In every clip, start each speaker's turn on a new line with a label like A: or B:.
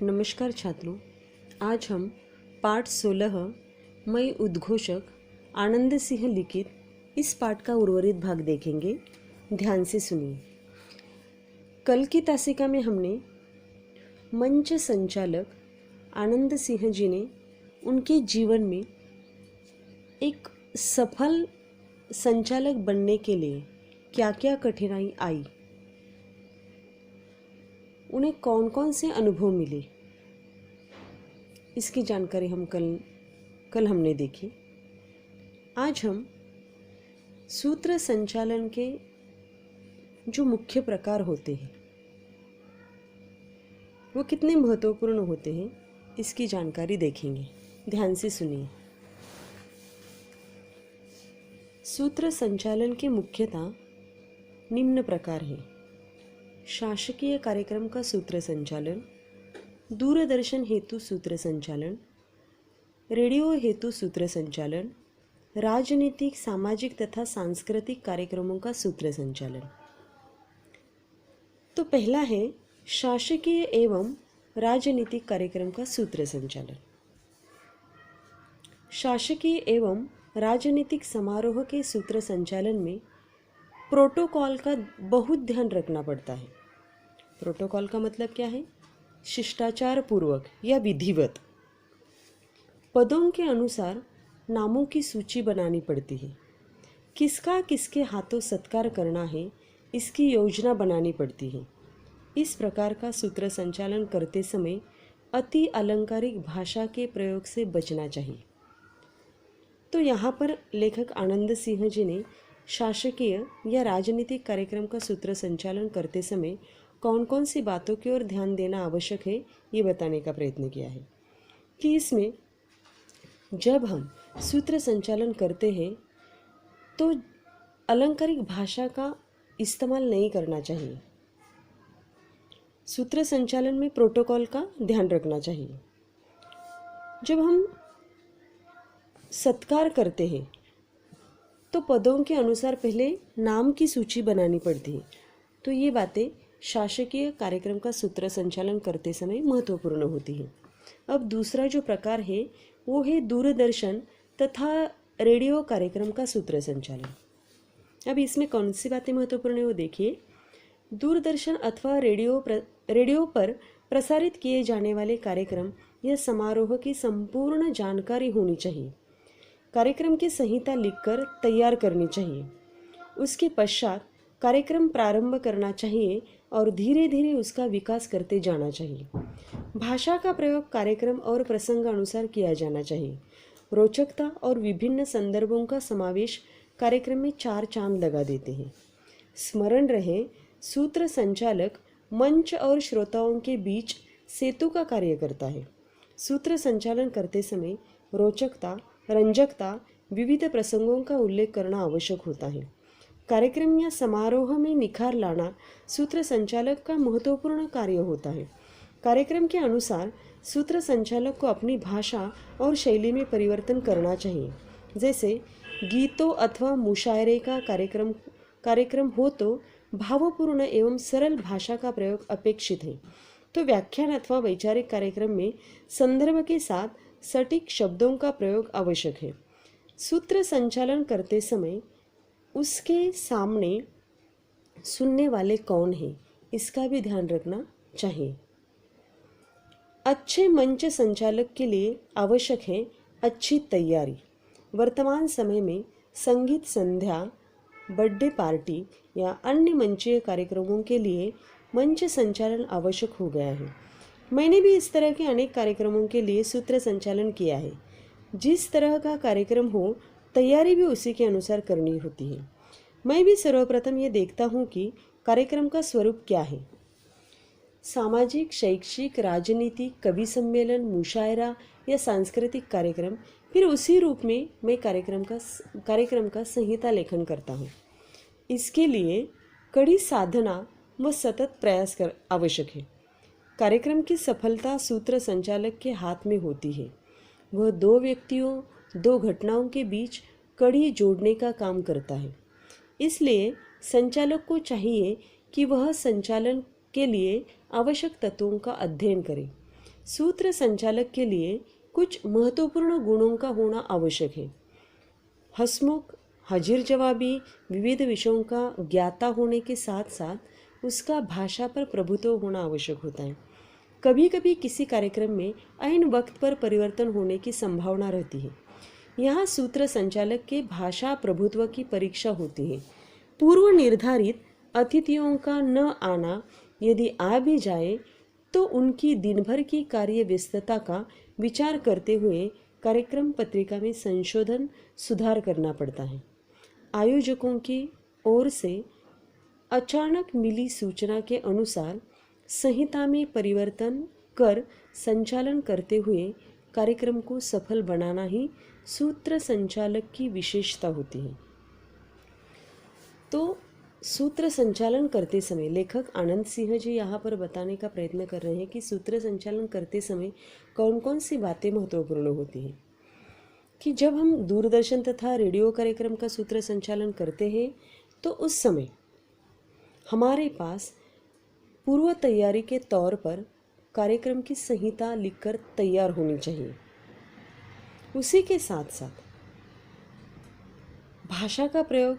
A: नमस्कार छात्रों, आज हम पाठ 16 मई उद्घोषक आनंद सिंह लिखित इस पाठ का उर्वरित भाग देखेंगे। ध्यान से सुनिए। कल की तासिका में हमने मंच संचालक आनंद सिंह जी ने उनके जीवन में एक सफल संचालक बनने के लिए क्या क्या कठिनाई आई, उन्हें कौन कौन से अनुभव मिले, इसकी जानकारी हम कल हमने देखी। आज हम सूत्र संचालन के जो मुख्य प्रकार होते हैं वो कितने महत्वपूर्ण होते हैं, इसकी जानकारी देखेंगे। ध्यान से सुनिए। सूत्र संचालन के मुख्यतः निम्न प्रकार है: शासकीय कार्यक्रम का सूत्र संचालन, दूरदर्शन हेतु सूत्र संचालन, रेडियो हेतु सूत्र संचालन, राजनीतिक, सामाजिक तथा सांस्कृतिक कार्यक्रमों का सूत्र संचालन। तो पहला है शासकीय एवं राजनीतिक कार्यक्रम का सूत्र संचालन। शासकीय एवं राजनीतिक समारोह के सूत्र संचालन में प्रोटोकॉल का बहुत ध्यान रखना पड़ता है। प्रोटोकॉल का मतलब क्या है? शिष्टाचार पूर्वक या विधिवत। पदों के अनुसार नामों की सूची बनानी पड़ती है। किसका किसके हाथों सत्कार करना है, इसकी योजना बनानी पड़ती है। इस प्रकार का सूत्र संचालन करते समय अति अलंकारिक भाषा के प्रयोग से बचना चाहिए। तो यहाँ पर लेखक आनंद सिंह जी ने शासकीय या राजनीतिक कार्यक्रम का सूत्र संचालन करते समय कौन कौन सी बातों की ओर ध्यान देना आवश्यक है, ये बताने का प्रयत्न किया है कि इसमें जब हम सूत्र संचालन करते हैं तो अलंकारिक भाषा का इस्तेमाल नहीं करना चाहिए। सूत्र संचालन में प्रोटोकॉल का ध्यान रखना चाहिए। जब हम सत्कार करते हैं तो पदों के अनुसार पहले नाम की सूची बनानी पड़ती है। तो ये बातें शासकीय कार्यक्रम का सूत्र संचालन करते समय महत्वपूर्ण होती है। अब दूसरा जो प्रकार है वो है दूरदर्शन तथा रेडियो कार्यक्रम का सूत्र संचालन। अब इसमें कौन सी बातें महत्वपूर्ण है वो देखिए। दूरदर्शन अथवा रेडियो पर प्रसारित किए जाने वाले कार्यक्रम या समारोह की संपूर्ण जानकारी होनी चाहिए। कार्यक्रम की संहिता लिखकर तैयार करनी चाहिए। उसके पश्चात कार्यक्रम प्रारंभ करना चाहिए और धीरे धीरे उसका विकास करते जाना चाहिए। भाषा का प्रयोग कार्यक्रम और प्रसंग अनुसार किया जाना चाहिए। रोचकता और विभिन्न संदर्भों का समावेश कार्यक्रम में चार चांद लगा देते हैं। स्मरण रहे, सूत्र संचालक मंच और श्रोताओं के बीच सेतु का कार्य करता है। सूत्र संचालन करते समय रोचकता, रंजकता, विविध प्रसंगों का उल्लेख करना आवश्यक होता है। कार्यक्रम या समारोह में निखार लाना सूत्र संचालक का महत्वपूर्ण कार्य होता है। कार्यक्रम के अनुसार सूत्र संचालक को अपनी भाषा और शैली में परिवर्तन करना चाहिए। जैसे गीतों अथवा मुशायरे का कार्यक्रम हो तो भावपूर्ण एवं सरल भाषा का प्रयोग अपेक्षित है। तो व्याख्यान अथवा वैचारिक कार्यक्रम में संदर्भ के साथ सटीक शब्दों का प्रयोग आवश्यक है। सूत्र संचालन करते समय उसके सामने सुनने वाले कौन हैं, इसका भी ध्यान रखना चाहिए। अच्छे मंच संचालक के लिए आवश्यक है अच्छी तैयारी। वर्तमान समय में संगीत संध्या, बर्थडे पार्टी या अन्य मंचीय कार्यक्रमों के लिए मंच संचालन आवश्यक हो गया है। मैंने भी इस तरह के अनेक कार्यक्रमों के लिए सूत्र संचालन किया है। जिस तरह का कार्यक्रम हो, तैयारी भी उसी के अनुसार करनी होती है। मैं भी सर्वप्रथम ये देखता हूँ कि कार्यक्रम का स्वरूप क्या है। सामाजिक, शैक्षिक, राजनीतिक, कवि सम्मेलन, मुशायरा या सांस्कृतिक कार्यक्रम, फिर उसी रूप में मैं कार्यक्रम का संहिता लेखन करता हूँ। इसके लिए कड़ी साधना व सतत प्रयास आवश्यक है। कार्यक्रम की सफलता सूत्र संचालक के हाथ में होती है। वह दो व्यक्तियों, दो घटनाओं के बीच कड़ी जोड़ने का काम करता है। इसलिए संचालक को चाहिए कि वह संचालन के लिए आवश्यक तत्वों का अध्ययन करे। सूत्र संचालक के लिए कुछ महत्वपूर्ण गुणों का होना आवश्यक है। हंसमुख, हाजिर जवाबी, विविध विषयों का ज्ञाता होने के साथ साथ उसका भाषा पर प्रभुत्व होना आवश्यक होता है। कभी कभी किसी कार्यक्रम में ऐन वक्त पर परिवर्तन होने की संभावना रहती है। यहाँ सूत्र संचालक के भाषा प्रभुत्व की परीक्षा होती है। पूर्व निर्धारित अतिथियों का न आना, यदि आ भी जाए तो उनकी दिन भर की कार्य व्यस्तता का विचार करते हुए कार्यक्रम पत्रिका में संशोधन सुधार करना पड़ता है। आयोजकों की ओर से अचानक मिली सूचना के अनुसार संहिता में परिवर्तन कर संचालन करते हुए कार्यक्रम को सफल बनाना ही सूत्र संचालक की विशेषता होती है। तो सूत्र संचालन करते समय लेखक आनंद सिंह जी यहाँ पर बताने का प्रयत्न कर रहे हैं कि सूत्र संचालन करते समय कौन कौन सी बातें महत्वपूर्ण होती हैं। कि जब हम दूरदर्शन तथा रेडियो कार्यक्रम का सूत्र संचालन करते हैं तो उस समय हमारे पास पूर्व तैयारी के तौर पर कार्यक्रम की संहिता लिखकर तैयार होनी चाहिए। उसी के साथ साथ भाषा का प्रयोग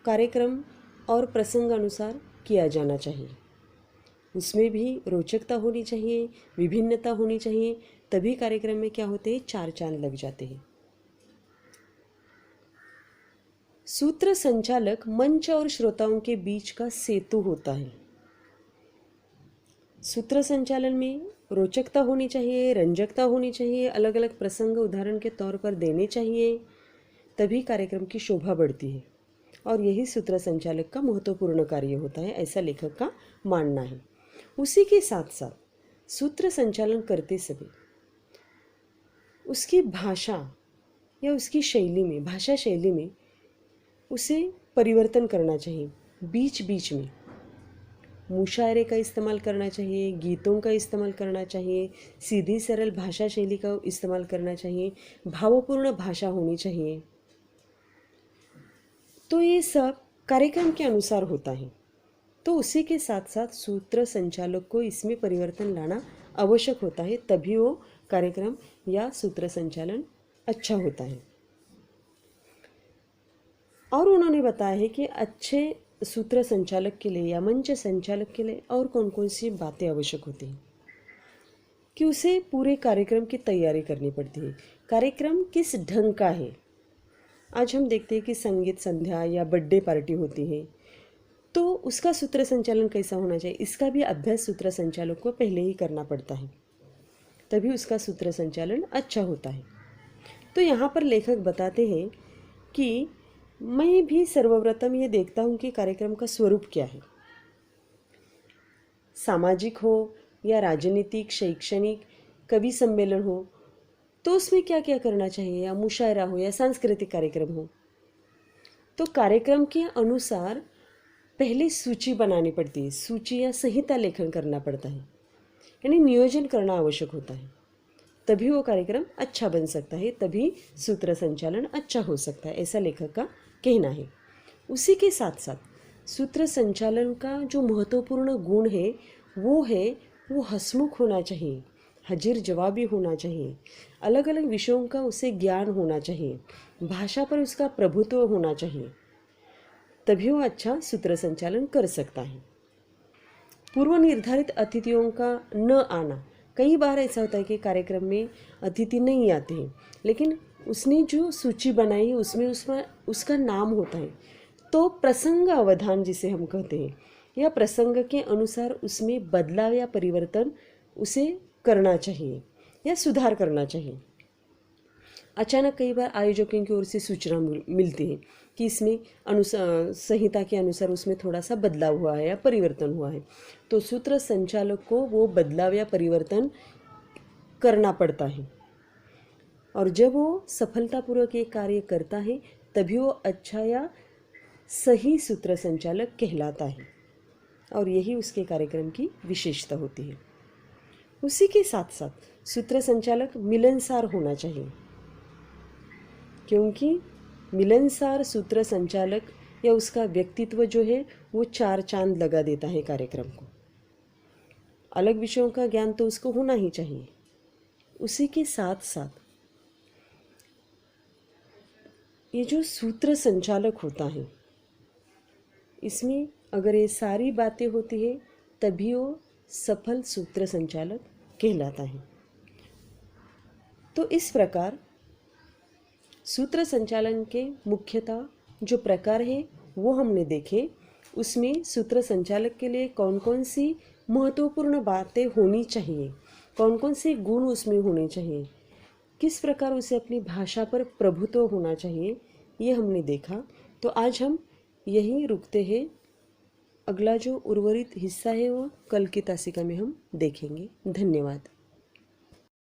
A: कार्यक्रम और प्रसंग अनुसार किया जाना चाहिए। उसमें भी रोचकता होनी चाहिए, विभिन्नता होनी चाहिए, तभी कार्यक्रम में क्या होते हैं, चार चांद लग जाते हैं। सूत्र संचालक मंच और श्रोताओं के बीच का सेतु होता है। सूत्र संचालन में रोचकता होनी चाहिए, रंजकता होनी चाहिए, अलग अलग प्रसंग उदाहरण के तौर पर देने चाहिए, तभी कार्यक्रम की शोभा बढ़ती है और यही सूत्र संचालक का महत्वपूर्ण कार्य होता है, ऐसा लेखक का मानना है। उसी के साथ साथ सूत्र संचालन करते समय उसकी भाषा या उसकी शैली में, भाषा शैली में उसे परिवर्तन करना चाहिए। बीच बीच में मुशायरे का इस्तेमाल करना चाहिए, गीतों का इस्तेमाल करना चाहिए, सीधी सरल भाषा शैली का इस्तेमाल करना चाहिए, भावपूर्ण भाषा होनी चाहिए। तो ये सब कार्यक्रम के अनुसार होता है। तो उसी के साथ साथ सूत्र संचालक को इसमें परिवर्तन लाना आवश्यक होता है, तभी वो कार्यक्रम या सूत्र संचालन अच्छा होता है। और उन्होंने बताया है कि अच्छे सूत्र संचालक के लिए या मंच संचालक के लिए और कौन कौन सी बातें आवश्यक होती हैं। कि उसे पूरे कार्यक्रम की तैयारी करनी पड़ती है। कार्यक्रम किस ढंग का है। आज हम देखते हैं कि संगीत संध्या या बर्थडे पार्टी होती है, तो उसका सूत्र संचालन कैसा होना चाहिए, इसका भी अभ्यास सूत्र संचालक को पहले ही करना पड़ता है, तभी उसका सूत्र संचालन अच्छा होता है। तो यहाँ पर लेखक बताते हैं कि मैं भी सर्वप्रथम ये देखता हूँ कि कार्यक्रम का स्वरूप क्या है। सामाजिक हो या राजनीतिक, शैक्षणिक, कवि सम्मेलन हो, तो उसमें क्या क्या करना चाहिए, या मुशायरा हो या सांस्कृतिक कार्यक्रम हो। तो कार्यक्रम के अनुसार पहले सूची बनानी पड़ती है, सूची या संहिता लेखन करना पड़ता है, यानी नियोजन करना आवश्यक होता है, तभी वो कार्यक्रम अच्छा बन सकता है, तभी सूत्र संचालन अच्छा हो सकता है, ऐसा लेखक का कहना है। उसी के साथ साथ सूत्र संचालन का जो महत्वपूर्ण गुण है वो हंसमुख होना चाहिए, हाजिर जवाबी होना चाहिए, अलग अलग विषयों का उसे ज्ञान होना चाहिए, भाषा पर उसका प्रभुत्व होना चाहिए, तभी वो अच्छा सूत्र संचालन कर सकता है। पूर्व निर्धारित अतिथियों का न आना, कई बार ऐसा होता है कि कार्यक्रम में अतिथि नहीं आते हैं, लेकिन उसने जो सूची बनाई उसमें उसका नाम होता है, तो प्रसंग अवधान जिसे हम कहते हैं, या प्रसंग के अनुसार उसमें बदलाव या परिवर्तन उसे करना चाहिए या सुधार करना चाहिए। अचानक कई बार आयोजकों की ओर से सूचना मिलती है कि इसमें संहिता के अनुसार उसमें थोड़ा सा बदलाव हुआ है या परिवर्तन हुआ है, तो सूत्र संचालक को वो बदलाव या परिवर्तन करना पड़ता है, और जब वो सफलतापूर्वक ये कार्य करता है तभी वो अच्छा या सही सूत्र संचालक कहलाता है, और यही उसके कार्यक्रम की विशेषता होती है। उसी के साथ साथ सूत्र संचालक मिलनसार होना चाहिए, क्योंकि मिलनसार सूत्र संचालक या उसका व्यक्तित्व जो है वो चार चांद लगा देता है कार्यक्रम को। अलग विषयों का ज्ञान तो उसको होना ही चाहिए। उसी के साथ साथ ये जो सूत्र संचालक होता है, इसमें अगर ये सारी बातें होती है तभी वो सफल सूत्र संचालक कहलाता है। तो इस प्रकार सूत्र संचालन के मुख्यतः जो प्रकार है वो हमने देखे। उसमें सूत्र संचालक के लिए कौन कौन सी महत्वपूर्ण बातें होनी चाहिए, कौन कौन से गुण उसमें होने चाहिए, किस प्रकार उसे अपनी भाषा पर प्रभुत्व होना चाहिए, ये हमने देखा। तो आज हम यहीं रुकते हैं। अगला जो उर्वरित हिस्सा है वो कल की तासिका में हम देखेंगे। धन्यवाद।